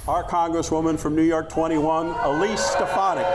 Our Congresswoman from New York 21, Elise Stefanik.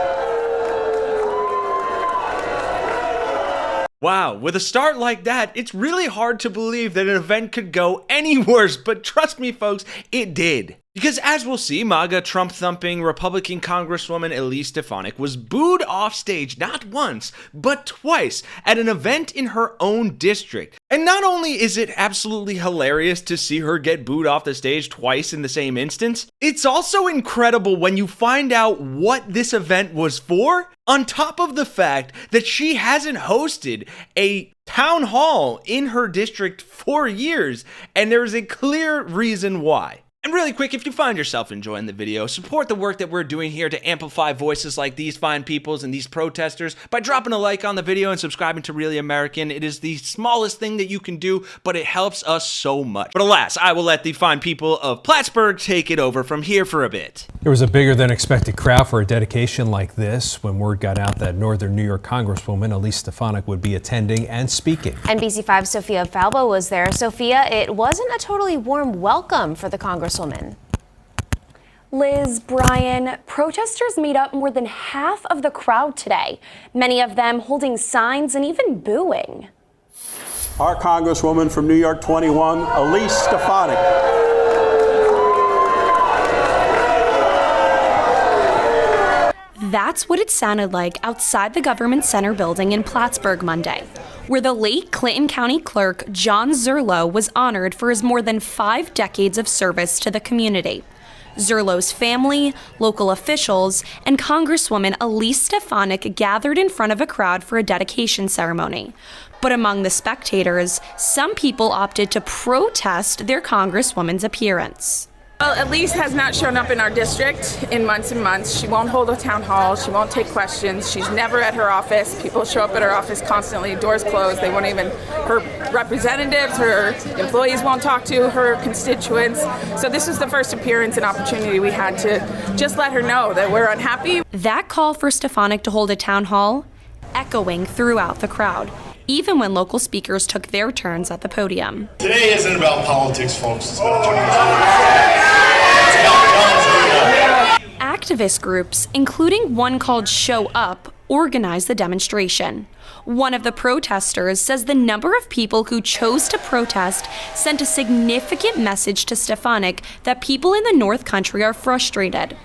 Wow, with a start like that, it's really hard to believe that an event could go any worse, but trust me folks, it did. Because as we'll see, MAGA Trump-thumping Republican Congresswoman Elise Stefanik was booed off stage not once, but twice at an event in her own district. And not only is it absolutely hilarious to see her get booed off the stage twice in the same instance, it's also incredible when you find out what this event was for, on top of the fact that she hasn't hosted a town hall in her district for years, and there is a clear reason why. And really quick, if you find yourself enjoying the video, support the work that we're doing here to amplify voices like these fine peoples and these protesters by dropping a like on the video and subscribing to Really American. It is the smallest thing that you can do, but it helps us so much. But alas, I will let the fine people of Plattsburgh take it over from here for a bit. There was a bigger than expected crowd for a dedication like this when word got out that Northern New York Congresswoman Elise Stefanik would be attending and speaking. NBC5's Sophia Falbo was there. Sophia, it wasn't a totally warm welcome for the Congresswoman. Liz, Brian, protesters made up more than half of the crowd today, many of them holding signs and even booing. Our Congresswoman from New York 21, Elise Stefanik. That's what it sounded like outside the Government Center building in Plattsburgh Monday, where the late Clinton County Clerk John Zurlo was honored for his more than 5 decades of service to the community. Zurlo's family, local officials, and Congresswoman Elise Stefanik gathered in front of a crowd for a dedication ceremony. But among the spectators, some people opted to protest their Congresswoman's appearance. Well, Elise has not shown up in our district in months and months. She won't hold a town hall. She won't take questions. She's never at her office. People show up at her office constantly, doors closed. They won't even, her representatives, her employees won't talk to her constituents. So this was the first appearance and opportunity we had to just let her know that we're unhappy. That call for Stefanik to hold a town hall echoing throughout the crowd, even when local speakers took their turns at the podium. Today isn't about politics, folks. It's about John Zurlo. Activist groups, including one called Show Up, organized the demonstration. One of the protesters says the number of people who chose to protest sent a significant message to Stefanik that people in the North Country are frustrated,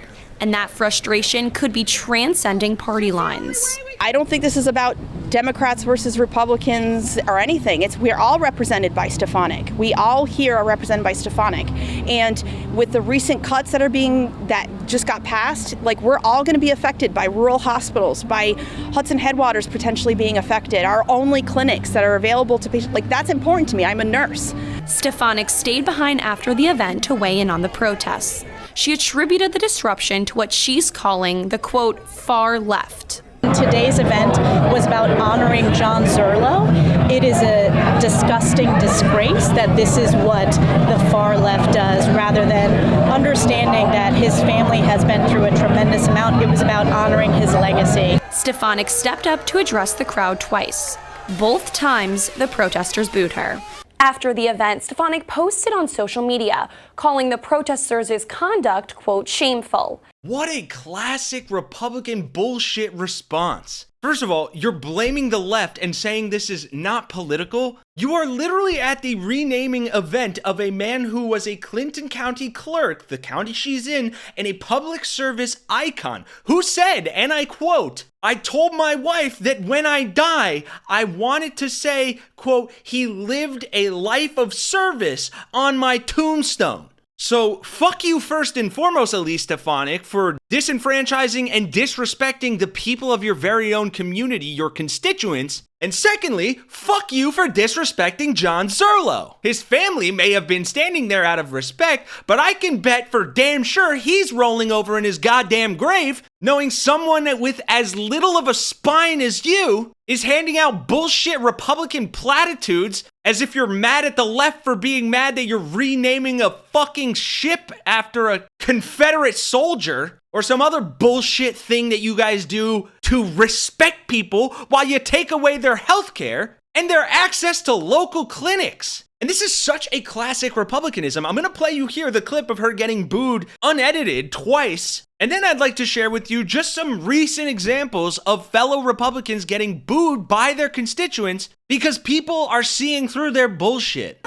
and that frustration could be transcending party lines. I don't think this is about Democrats versus Republicans or anything. We're all represented by Stefanik. We all here are represented by Stefanik. And with the recent cuts that just got passed, like, we're all going to be affected by rural hospitals, by Hudson Headwaters potentially being affected, our only clinics that are available to patients. Like, that's important to me. I'm a nurse. Stefanik stayed behind after the event to weigh in on the protests. She attributed the disruption to what she's calling the, quote, far left. Today's event was about honoring John Zurlo. It is a disgusting disgrace that this is what the far left does, rather than understanding that his family has been through a tremendous amount. It was about honoring his legacy. Stefanik stepped up to address the crowd twice. Both times, the protesters booed her. After the event, Stefanik posted on social media, calling the protesters' conduct, quote, shameful. What a classic Republican bullshit response. First of all, you're blaming the left and saying this is not political. You are literally at the renaming event of a man who was a Clinton County clerk, the county she's in, and a public service icon, who said, and I quote, "I told my wife that when I die, I wanted to say, quote, he lived a life of service on my tombstone." So fuck you first and foremost, Elise Stefanik, for disenfranchising and disrespecting the people of your very own community, your constituents. And secondly, fuck you for disrespecting John Zurlo. His family may have been standing there out of respect, but I can bet for damn sure he's rolling over in his goddamn grave knowing someone with as little of a spine as you is handing out bullshit Republican platitudes as if you're mad at the left for being mad that you're renaming a fucking ship after a Confederate soldier, or some other bullshit thing that you guys do to respect people while you take away their health care and their access to local clinics. And this is such a classic Republicanism. I'm gonna play you here the clip of her getting booed unedited twice. And then I'd like to share with you just some recent examples of fellow Republicans getting booed by their constituents because people are seeing through their bullshit.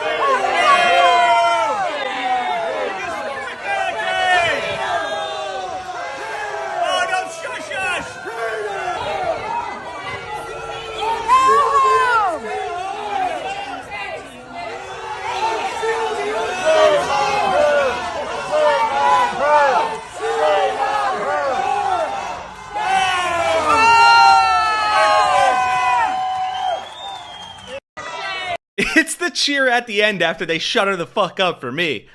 It's the cheer at the end after they shut her the fuck up for me.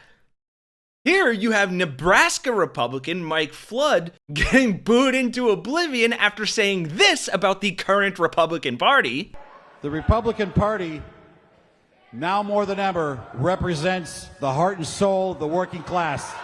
Here you have Nebraska Republican Mike Flood getting booed into oblivion after saying this about the current Republican Party. The Republican Party, now more than ever, represents the heart and soul of the working class.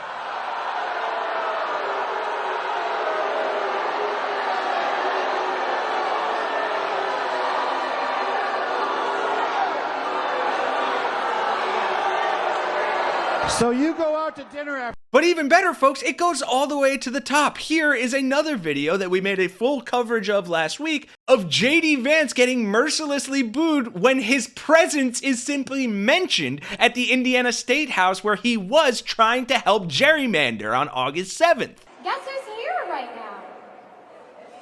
So you go out to dinner after. But even better, folks, it goes all the way to the top. Here is another video that we made a full coverage of last week of J.D. Vance getting mercilessly booed when his presence is simply mentioned at the Indiana State House where he was trying to help gerrymander on August 7th. Guess who's here right now?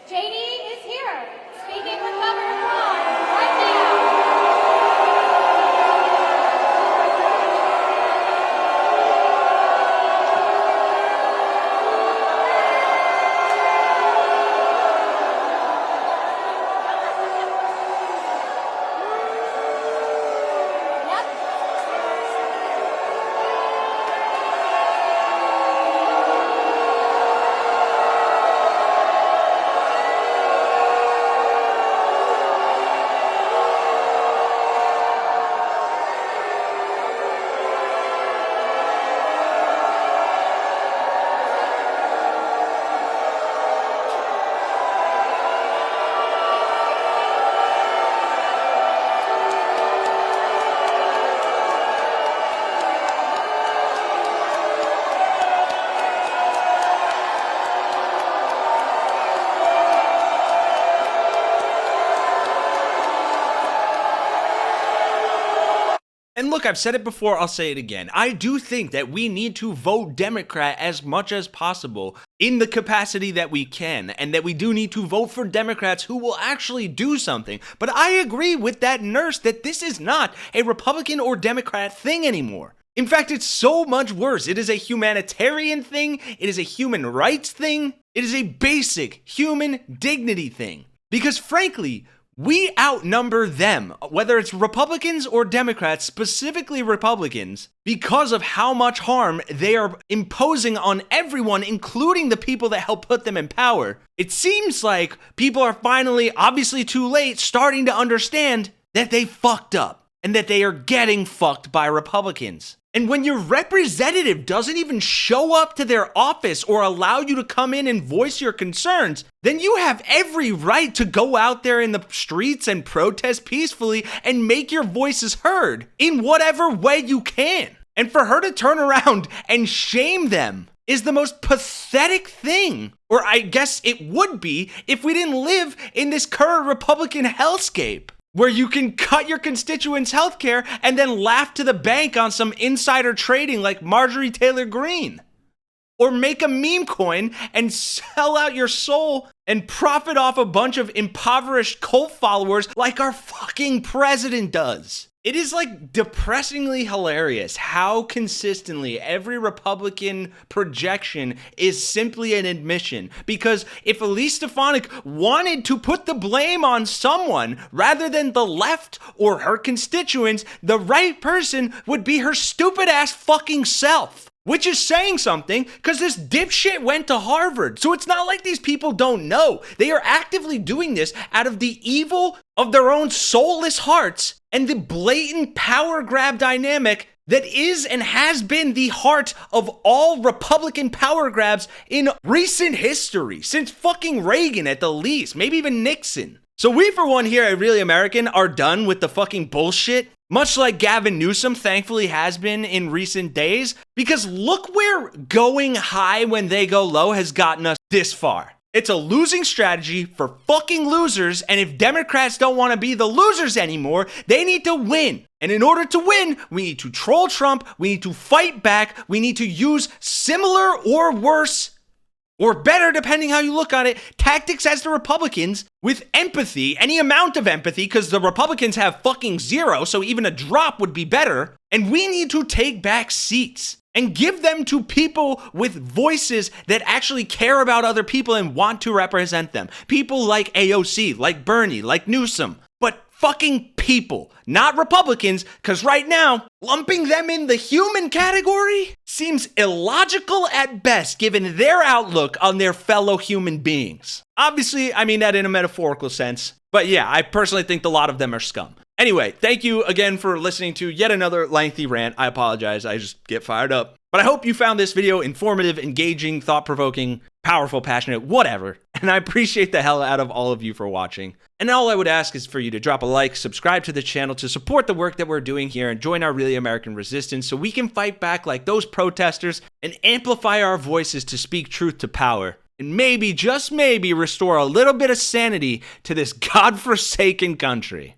J.D. is here, speaking with Governor Braun right now. And look, I've said it before, I'll say it again. I do think that we need to vote Democrat as much as possible in the capacity that we can, and that we do need to vote for Democrats who will actually do something. But I agree with that nurse that this is not a Republican or Democrat thing anymore. In fact, it's so much worse. It is a humanitarian thing. It is a human rights thing. It is a basic human dignity thing. Because frankly, we outnumber them, whether it's Republicans or Democrats, specifically Republicans, because of how much harm they are imposing on everyone, including the people that help put them in power. It seems like people are finally, obviously too late, starting to understand that they fucked up and that they are getting fucked by Republicans. And when your representative doesn't even show up to their office or allow you to come in and voice your concerns, then you have every right to go out there in the streets and protest peacefully and make your voices heard in whatever way you can. And for her to turn around and shame them is the most pathetic thing. Or I guess it would be if we didn't live in this current Republican hellscape, where you can cut your constituents' health care and then laugh to the bank on some insider trading like Marjorie Taylor Greene. Or make a meme coin and sell out your soul and profit off a bunch of impoverished cult followers like our fucking president does. It is like depressingly hilarious how consistently every Republican projection is simply an admission. Because if Elise Stefanik wanted to put the blame on someone rather than the left or her constituents, the right person would be her stupid ass fucking self. Which is saying something, because this dipshit went to Harvard. So it's not like these people don't know. They are actively doing this out of the evil of their own soulless hearts and the blatant power grab dynamic that is and has been the heart of all Republican power grabs in recent history, since fucking Reagan at the least, maybe even Nixon. So we, for one, here at Really American are done with the fucking bullshit. much like Gavin Newsom thankfully has been in recent days, because look where going high when they go low has gotten us this far. It's a losing strategy for fucking losers, and if Democrats don't want to be the losers anymore, they need to win. And in order to win, we need to troll Trump, we need to fight back, we need to use similar or worse, or better, depending how you look at it, tactics as the Republicans with empathy, any amount of empathy, because the Republicans have fucking zero, so even a drop would be better. And we need to take back seats and give them to people with voices that actually care about other people and want to represent them. People like AOC, like Bernie, like Newsom, but fucking people, not Republicans, because right now, lumping them in the human category seems illogical at best given their outlook on their fellow human beings. Obviously, I mean that in a metaphorical sense, but yeah, I personally think a lot of them are scum. Anyway, thank you again for listening to yet another lengthy rant. I apologize, I just get fired up. But I hope you found this video informative, engaging, thought-provoking, powerful, passionate, whatever. And I appreciate the hell out of all of you for watching. And all I would ask is for you to drop a like, subscribe to the channel to support the work that we're doing here, and join our Really American Resistance so we can fight back like those protesters and amplify our voices to speak truth to power. And maybe, just maybe, restore a little bit of sanity to this godforsaken country.